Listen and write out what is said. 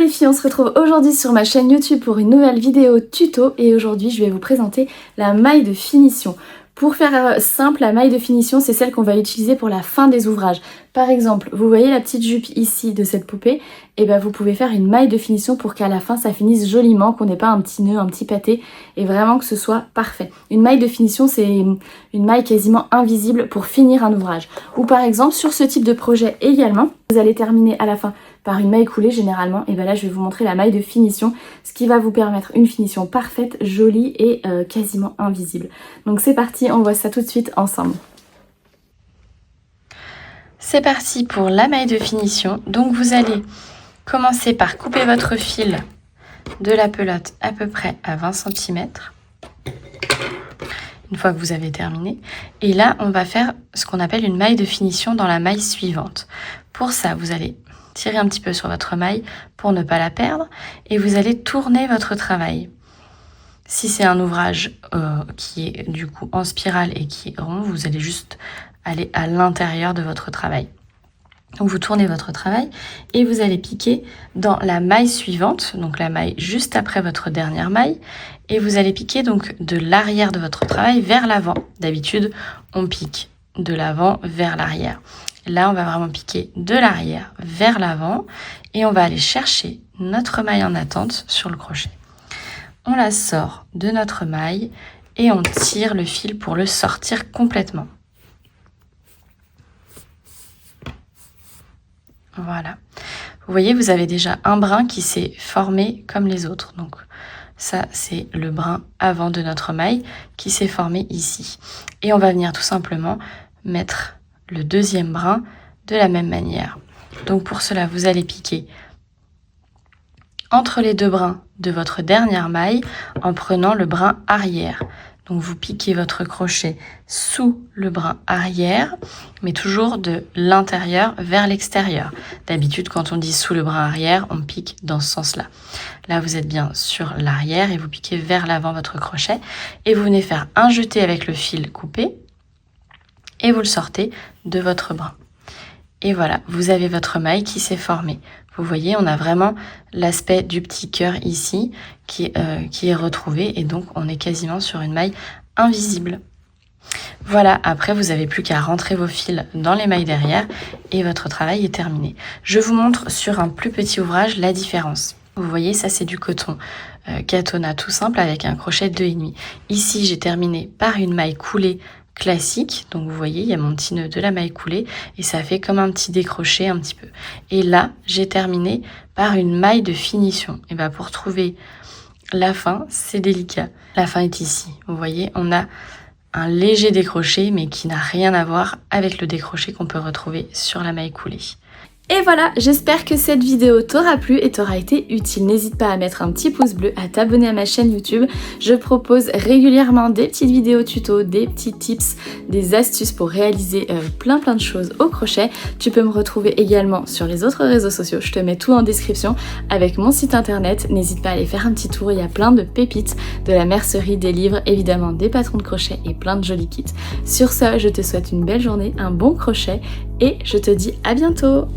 les filles, on se retrouve aujourd'hui sur ma chaîne YouTube pour une nouvelle vidéo tuto et aujourd'hui je vais vous présenter la maille de finition. Pour faire simple, la maille de finition c'est celle qu'on va utiliser pour la fin des ouvrages. Par exemple, vous voyez la petite jupe ici de cette poupée, et ben vous pouvez faire une maille de finition pour qu'à la fin ça finisse joliment, qu'on n'ait pas un petit nœud, un petit pâté et vraiment que ce soit parfait. Une maille de finition c'est une maille quasiment invisible pour finir un ouvrage. Ou par exemple sur ce type de projet également, vous allez terminer à la fin par une maille coulée généralement, et bien là je vais vous montrer la maille de finition, ce qui va vous permettre une finition parfaite, jolie et quasiment invisible. Donc c'est parti, on voit ça tout de suite ensemble. C'est parti pour la maille de finition. Donc vous allez commencer par couper votre fil de la pelote à peu près à 20 cm. Une fois que vous avez terminé. Et là on va faire ce qu'on appelle une maille de finition dans la maille suivante. Pour ça vous allez tirer un petit peu sur votre maille pour ne pas la perdre et vous allez tourner votre travail. Si c'est un ouvrage qui est du coup en spirale et qui est rond, vous allez juste aller à l'intérieur de votre travail. Donc vous tournez votre travail et vous allez piquer dans la maille suivante, donc la maille juste après votre dernière maille, et vous allez piquer donc de l'arrière de votre travail vers l'avant. D'habitude, on pique de l'avant vers l'arrière. Là, on va vraiment piquer de l'arrière vers l'avant et on va aller chercher notre maille en attente sur le crochet. On la sort de notre maille et on tire le fil pour le sortir complètement. Voilà. Vous voyez, vous avez déjà un brin qui s'est formé comme les autres. Donc ça, c'est le brin avant de notre maille qui s'est formé ici. Et on va venir tout simplement mettre le deuxième brin de la même manière. Donc pour cela, vous allez piquer entre les deux brins de votre dernière maille en prenant le brin arrière. Donc vous piquez votre crochet sous le brin arrière, mais toujours de l'intérieur vers l'extérieur. D'habitude, quand on dit sous le brin arrière, on pique dans ce sens-là. Là, vous êtes bien sur l'arrière et vous piquez vers l'avant votre crochet. Et vous venez faire un jeté avec le fil coupé et vous le sortez de votre brin. Et voilà, vous avez votre maille qui s'est formée. Vous voyez, on a vraiment l'aspect du petit cœur ici qui est retrouvé et donc on est quasiment sur une maille invisible. Voilà, après vous n'avez plus qu'à rentrer vos fils dans les mailles derrière et votre travail est terminé. Je vous montre sur un plus petit ouvrage la différence. Vous voyez, ça c'est du coton Katona tout simple avec un crochet 2,5. Ici, j'ai terminé par une maille coulée classique, donc vous voyez il y a mon petit nœud de la maille coulée et ça fait comme un petit décroché un petit peu, et là j'ai terminé par une maille de finition. Et bien pour trouver la fin c'est délicat, la fin est ici, vous voyez on a un léger décroché mais qui n'a rien à voir avec le décroché qu'on peut retrouver sur la maille coulée. Et voilà, j'espère que cette vidéo t'aura plu et t'aura été utile. N'hésite pas à mettre un petit pouce bleu, à t'abonner à ma chaîne YouTube. Je propose régulièrement des petites vidéos tuto, des petits tips, des astuces pour réaliser plein de choses au crochet. Tu peux me retrouver également sur les autres réseaux sociaux. Je te mets tout en description avec mon site internet. N'hésite pas à aller faire un petit tour, il y a plein de pépites, de la mercerie, des livres, évidemment des patrons de crochet et plein de jolis kits. Sur ce, je te souhaite une belle journée, un bon crochet et je te dis à bientôt!